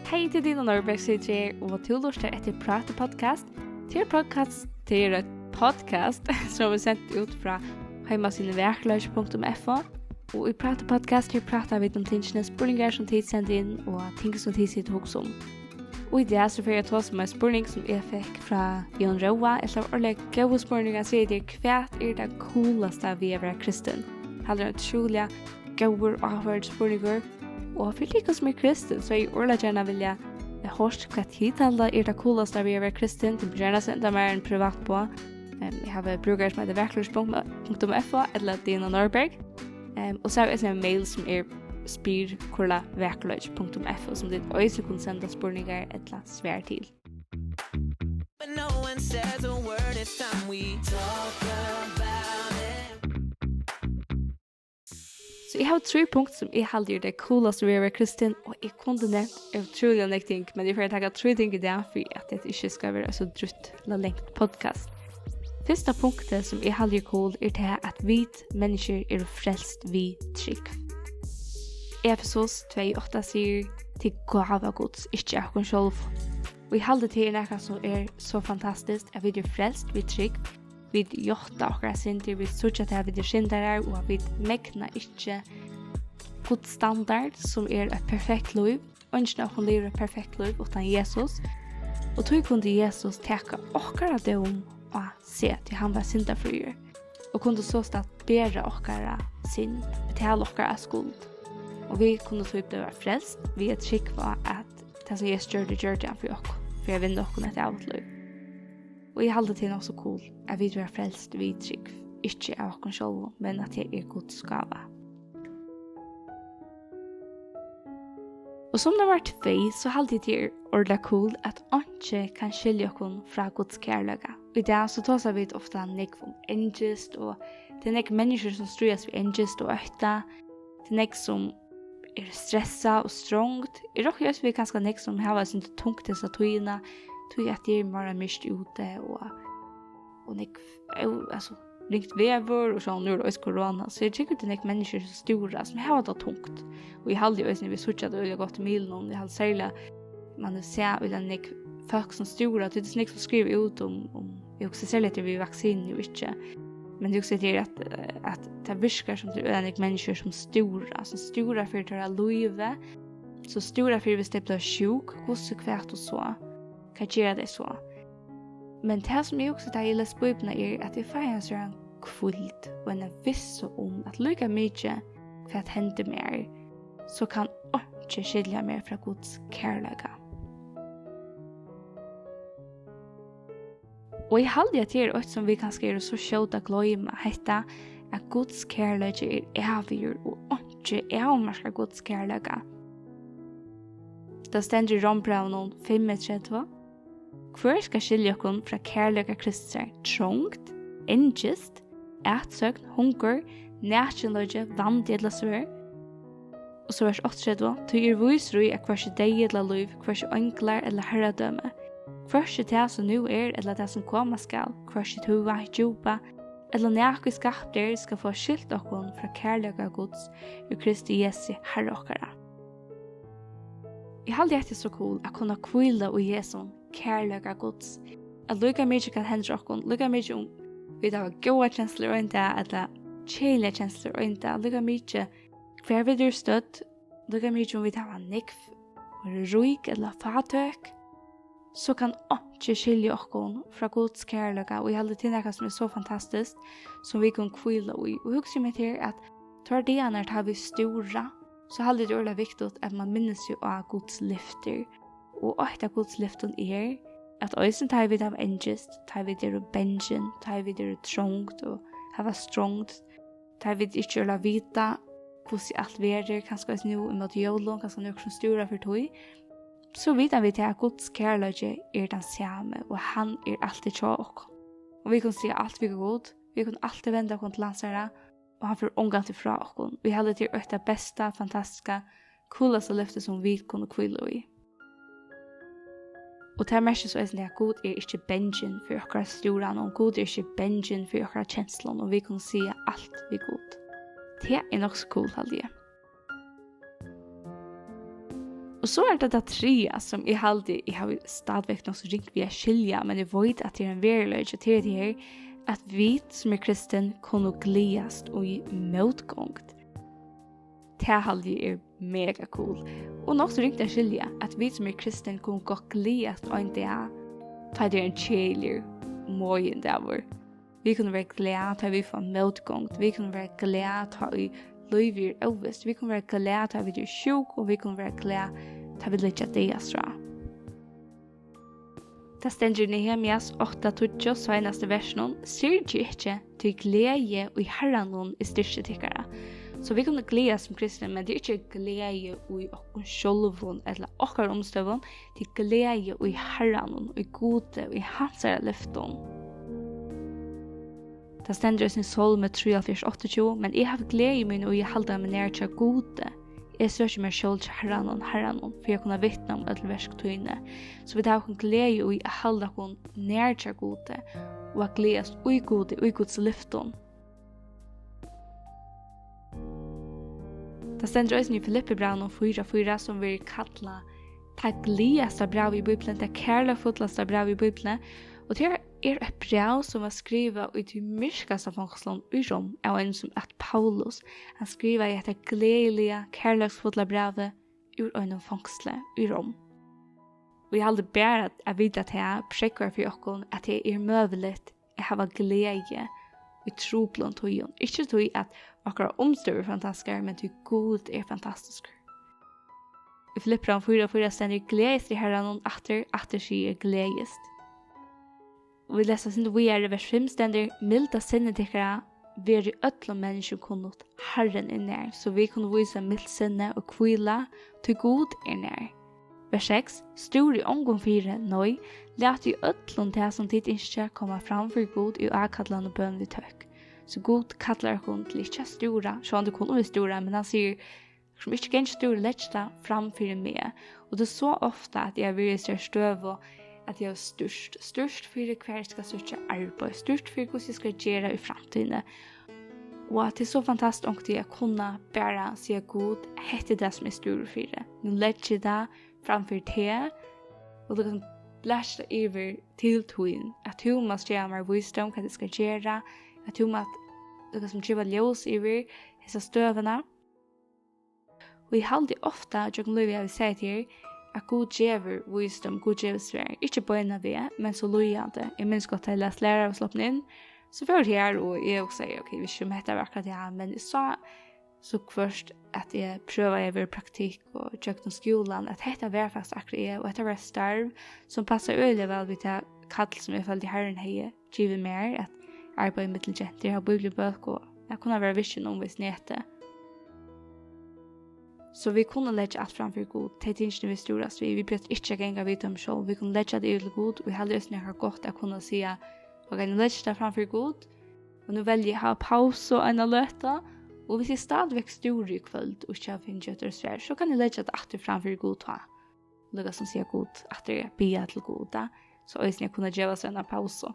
Hej til dina Norberg og til lurta etter Parti podcast. Til et podcast som er sendt ut fra VAKURLEIKI.FO. Og i Parti podcast her pratar vi om tingene spurningar som tid sendt inn og ting som tid sitter hos om. Og i det så får jeg tosa med spurning som jeg fikk fra Jon Roa. Jeg slav ordentlig gode spurningar sier det hvat det kulasta vi vera kristin. Hadde en utrolig gode og avhørt spurningar. Og for like som kristin, så jeg ordentlig gjerne vilja hørst hva tidtalda det kulasta vi vera kristin. Du bør gjerne senda meg en privat på. Jeg har brukar som heter VAKURLEIKI.FO eller Dina Norberg. Og så har jeg en mail som VAKURLEIKI.FO som ditt også kunne sende spurningar eller svær til. But no one says a word, it's time we talk about it. Så jeg har 3 punkt som jeg halder det kulast vi er kristin, og jeg kunne nevnt utrolig nek ting, men jeg får takke 3 ting i det for at det ikke skal være så drutt eller lengt podcast. Første punktet som jeg halder cool det at vi mennesker frelst vi trygg. Efesos 2:8 sier til gava Guds, ikke akkur sjolv. Og jeg halder til nekka som så fantastisk at vi frelst vi trygg. Vi gjorta okkara synder, vi sutja til at vi syndere, og vi megna ikke god standard som et perfekt liv. Ønskene okkur lever et perfekt liv utan Jesus. Og tog kunne Jesus teka okkara dom og se til han var syndafrier. Og kunne så stått bæra okkara synd, betale okkara skuld. Og vi kunne tog bli frelst, vi trygg på at det som Jesus gjør det for okkur, for jeg vinner okkur et avt liv. Og jeg halder til noe så cool at vi er frelst vi trygg, ikke av okken selv, men at det Guds gave. Og som det var tvei, så halder jeg til ordentlig cool at ikke kan skilje okken fra Guds kærløga. Og i det så tåser vi ofte nek om engest, og det nek mennesker som strøyes ved engest og økta, det nek som stressa og strongt. I råk gjørs vi ganske nek som har vært sånn tungt disse tøyene, tog at de bare mist ute og nek, altså, ringt vever og sånn, nå er det også korona, så jeg tykker det nek mennesker som stora, som har vært tungt. Og jeg halde jo også når vi suttet det øyelig godt i milen, jeg halde særlig, man ser øyelig nek folk som stora, det er nek som skriver ut om jeg også ser litt vi vaksinen jo ikke, men det er også det at det virker som det er nek mennesker som stora for å ta løyve, så stora for hvis det blir sjuk, hvordan kvært og så, hva gjør det så? Men det som jeg også tar i les bøybene at jeg får en kvult og en visse om at lykka mye for at hente mer, så kan ikke skilja mer fra Guds kærløyga. Og jeg halde jeg til også som vi kan skrive så skjøta gløyma Hetta at Guds kærløyga avgjør og ikke avmarska Guds kærløyga. Det stender i Rombraun 5:32. Hver skal skilje okkur fra kærløyga kristar trångt, engest, ætsøgn, hunger, nætjenløyge, vandjedla svør. Og så vers 8:32. Tog viser i at hversi deigjedla liv, hversi ønglar eller herradømme, hversi det som nu eller det som koma skal, hversi tuva, djupa, eller nækku skapter skal få skilt okkur fra kærløyga Guds og Kristi Jesu herre okkara. Jeg halde det så cool at kunne kvila og Jesus kærløyga Guds. At lukka mykje kan hendre okkon, lukka mykje om vi har gåa kjensler og inte, eller kjeilige kjensler og inte, lukka mykje hver vi støtt, lukka mykje om vi har nekv, ruik eller fatøk, så kan ikke skilje okkon fra Guds kærløyga, og jeg halde til nekka som så fantastisk, som vi kan kvila i. Og hugsa meg til at tar det når vi stora, så halde det ordentlig viktig at man minnes jo av Guds lyfter. Og et av Guds lyften at øysen tar vi av engest, tar vi det benjen, tar vi det trångt og hava strongt, tar vi det ikke å vita hvordan alt verer, kanskje også nå imot jolo, kanskje noe som stora for tog. Så vitar vi til at Guds kærløyge den samme, og han alltid tjå okk. Og vi kan si alt vi går god, vi kan alltid vende okk til lansere, og han får omgalt ifra okk. Vi hadde til det beste, fantastiske, kulaste løftet som vi kunne kvile i. Og det mest så at Gud ikke benjen for okkara storan, og Gud ikke benjen for okkara kjenslon, og vi kan si alt vi god. Det nok så cool, halde jeg. Og så det trea som jeg har stadigvæk nok så ringt via skilja, men jeg vet at det en veriløg til det her, at vi som kristin kunne gledast og i motgångt. Det halde mega cool. Og nok så ringt jeg skilja, at vi som kristin kunne gå gledast og en dag, ta det en kjelir, mågen der. Vi kunne være glad til vi får motgångt, vi kunne være glad til vi løyver ovest, vi kunne være glad til vi er sjuk, og vi kunne være glad til vi litt det astra. Det stender Nehemias 8-20 sveinaste versen, syrg ikke til glede og i herranon i styrke tikkara. Så vi kunne glede som kristne, men det ikke glede i okkar sjolvun eller okkar omstøvun, det glede og i herranon, og i gode, og i hansara lyfton. Det stender sin salme 43-28, men jeg har glede i min og jeg halda meg nær til gode. Jeg søker meg selv til herranon, for jeg kunne vittne om ødelverktøyene. Så vi tar kun glede i å halda kun nær til gode, og å gledes ui gode, ui gods lyfton. Det stender også i Filippebrevn 4:4 som vi kallar det gledeste brev i Bibelen, det kærlefullaste brev i Bibelen, og det et brev som var skrivet i de myrkaste fangslån i Rom av en som at Paulus. Han skriver i dette gledelige, kærleksfulla brevet ur en fangsle i Rom. Og jeg hadde bare at vite at jeg prekker for dere at det møveligt å ha glede i troblån tøyen. Ikke tøy at dere omstøver fantastiske, men tøy god fantastisk. I Filipperen 4:4 stender gledest i herren atter sier gledest. Og vi leser sin vi vers 5 stender milda sinne tikkara veri öllum mennesker kunnot Herren nær, så vi kunne vise mild sinne og kvila til god nær. Vers 6 stor i omgång 4 nøy, let i öllum det som tid ikke kommer fram for god i akkadlan og bøn vi tøk. Så god kallar hun til ikke stora, så han det kunne vi stora, men han sier som ikke gjenst stora letsta fram for meg. Og det er så ofte at jeg vil se støv og at jeg er størst for hver jeg skal søke arbeid, størst for hvordan jeg skal gjøre i fremtiden. Og at det er så fantastisk at jeg kunne bare si god, hette det som er stor for det. Nå legger det framfor det, og det kan blæste over til tøyen, at hun må gjøre meg visdom hva jeg skal gjøre, at hun må gjøre ljøs over disse støvene. Og jeg halde ofte, at jeg vil si til at god djever visdom, god djever svær. Ikke bøyna vi, men så lojande. Jeg minns godt at jeg leste lærer og sloppen inn. Så før her, og jeg også sier, ok, vi ikke om Hetta var akkurat det, men jeg sa så først at jeg prøver over praktikk og gjøkt om skolan, at Hetta var faktisk akkurat jeg, og Hetta var starv som passer øyelig vel ved det kall som jeg følte herren hei, givet mer, at arbeid med til jenter, ha bibliobøk, og jeg kunne være visjon om hvis nete. Så vi kunne legge alt framfor god, til tingene vi storast vi brøt ikke genga vidt om selv, vi kunne legge det ut god, og vi hadde også noe godt å kunne si, ok, nå legger det framfor god, og nå velger jeg å ha pause og en løte, og hvis jeg stadigvæk stor i kveld, og ikke har finnet gjøter svær, så kan jeg legge det atter framfor god, og lukka som sier god, atter bia til god, så også jeg kunne gjøre seg en pause.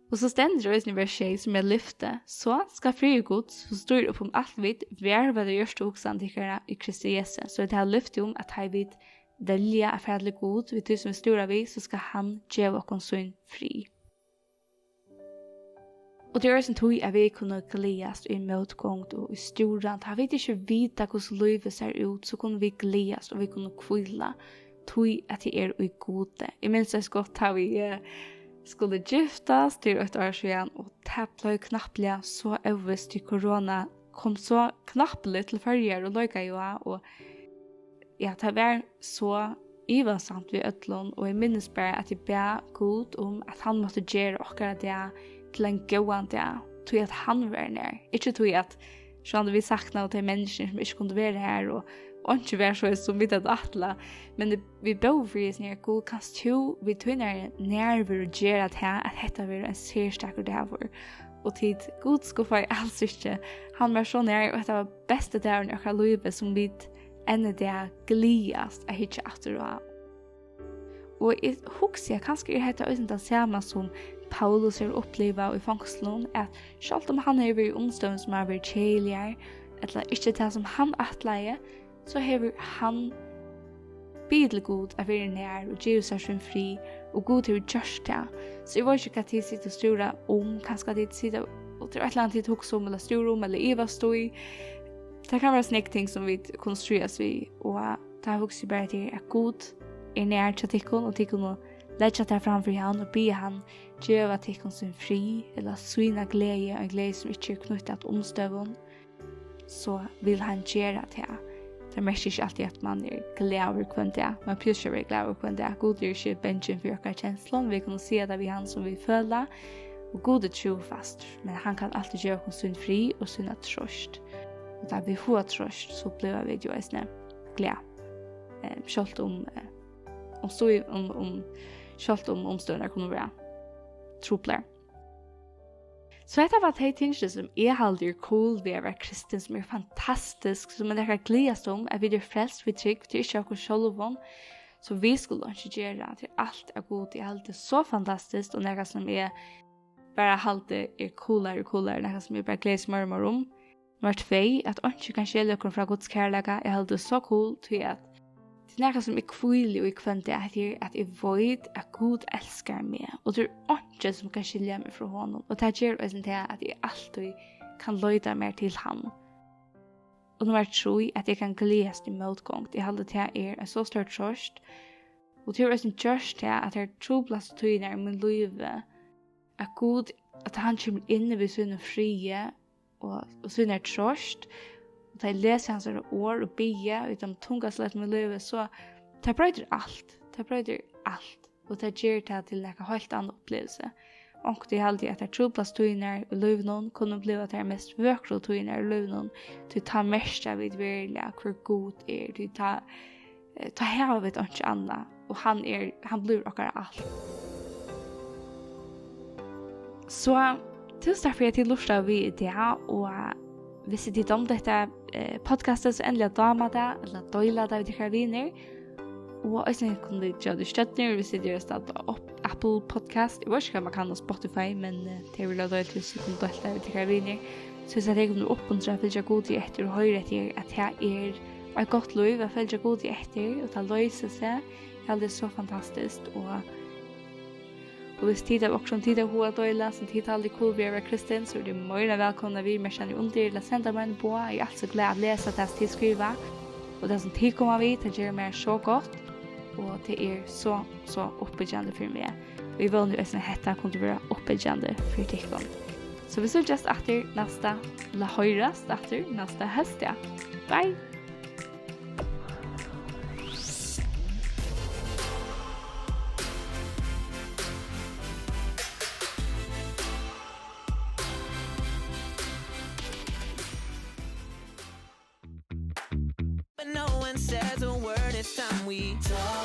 Og så stender det også i vers 6 som jeg lyfter, så skal fri god, som står opp om alt vidt, hver hva det gjørs til oksantikere i Kristi Jesus. Så det har lyftet om at jeg vidt velge er fredelig god, ved det som er stor av vi, så skal han gjøre oss sin fri. Og det er også en tog at vi kunne gledes i motgångt og i storan. Da vi ikke vite hvordan livet ser ut, så kunne vi gledes og vi kunne kvile tog at det er i gode. Jeg minns det godt da vi skulle giftas til 8 år siden, og det ble knappelig så øvest til korona kom så knappelig til følger og løyga jo, og ja, det var så ivasamt ved ødlån, og jeg minnes bare at jeg ber god om at han måtte gjøre akkurat det til en gåan det, tog at han var nær. Ikke tog at sånn vi sakna til mennesker som ikke kunne være her, og ikke være så som vi tatt atla, men vi bør for oss nær god, kanst jo vi tog nærver og gjøre at dette var en særstakker det her, og tid god skuffa i alls ikke. Han var så nær, og dette var beste dagen i akkurat livet som vi enda det gliast er ikke atter. Og jeg husker kanskje Hetta også det samme som Paulus har opplevd i fangselen, at selv om han har vært i omstående som har vært kjeligere, eller ikke det som han atleier, så har han bid til god av være nær og gjøre seg sin fri, og god til å gjøre det. Så jeg vet ikke hva tid sitter og styrer om, kanskje tid sitter og til et eller annet tid hokse om, eller styrer om, eller iva stå i. Det kan være snakk ting som vi konstrueres vi, og det hokse bare til at god nær til tikkun, og tikkun og lägga det framför han och be han göra tikkun sin fri, eller svina glädje, en glädje som inte är knutet omstövun, så vill han göra det. Det märker inte alltid att man glad över kvänt det. Man plötsligt är glad över kvänt det. God är inte bänken för ökad känslan. Vi kan se det vid han som vi följer. Och god är trofast. Men han kan alltid göra oss sin fri och sin tröst. Och där vi får tröst så blir vi ju ändå glad. Självt om omstående kommer vara troplar. Så dette var det tingene som er halvdig cool ved å være kristen, som er fantastisk, som er det gledes om, at vi er frelst, vi trygg, vi er ikke akkurat selv om, så vi skulle ikke gjøre til alt er godt, det er alltid så fantastisk, og noe som er bare halvdig er coolere, noe som er bare gledes mer om. Nummer 2, at ikke kan skjelle dere fra Guds kærlighet, er alltid så cool, til at det er noe som er kvile og ikvendig at jeg vet at Gud elsker meg, og det er ikke som kan skilje meg fra honom, og det gjør også til at jeg alltid kan løyde mer til han. Og nummer 3, at jeg kan gledes i motgång, det holder til en så stor trøst, og det er også gjørst til at jeg tror plass og tøyner i min liv, at Gud, at han kommer inn ved sin frie og sin trøst, og da jeg leser hans ord og bia utan tunga slett med livet, så det brøyder alt. Det brøyder alt. Og det gjør det til en helt annen opplevelse. Og det er alltid at det er troplass tøyner i livet kunne bli at det er mest vøkro tøyner i livet til ta mest av det virkelig, hvor god er, til ta her vet ikke annet. Og han blir akkurat alt. Så tusen takk for at jeg lurte vi i det, og hvis jeg tittar om dette podcastet, så endelig dama det, eller døyla det ved dere viner. Og også kunne vi gjøre det støttner, hvis jeg gjør det opp Apple Podcast. Jeg vet ikke hva man kan ha Spotify, men det vil jeg døyla hvis jeg kunne døyla det ved dere viner. Så hvis jeg kunne oppmuntre å følge god i etter og høre etter at det er et godt liv, å følge god i etter, og ta løse seg. Det er så fantastisk, og hvis tid er også en tid av hoa døyla, som tid er aldri cool ved å være kristen, så er det mye velkomne vi med kjenner under, eller sender meg på. Jeg er altså glad å lese det som tid skriver, og det som tid kommer vi, det gjør meg så godt, og det er så oppbyggende for meg. Og jeg vil nå også Hetta kunne være oppbyggende for tikkene. Så vi så just etter neste, eller høyrest etter neste høst, ja. Bye! But no one says a word, it's time we talk.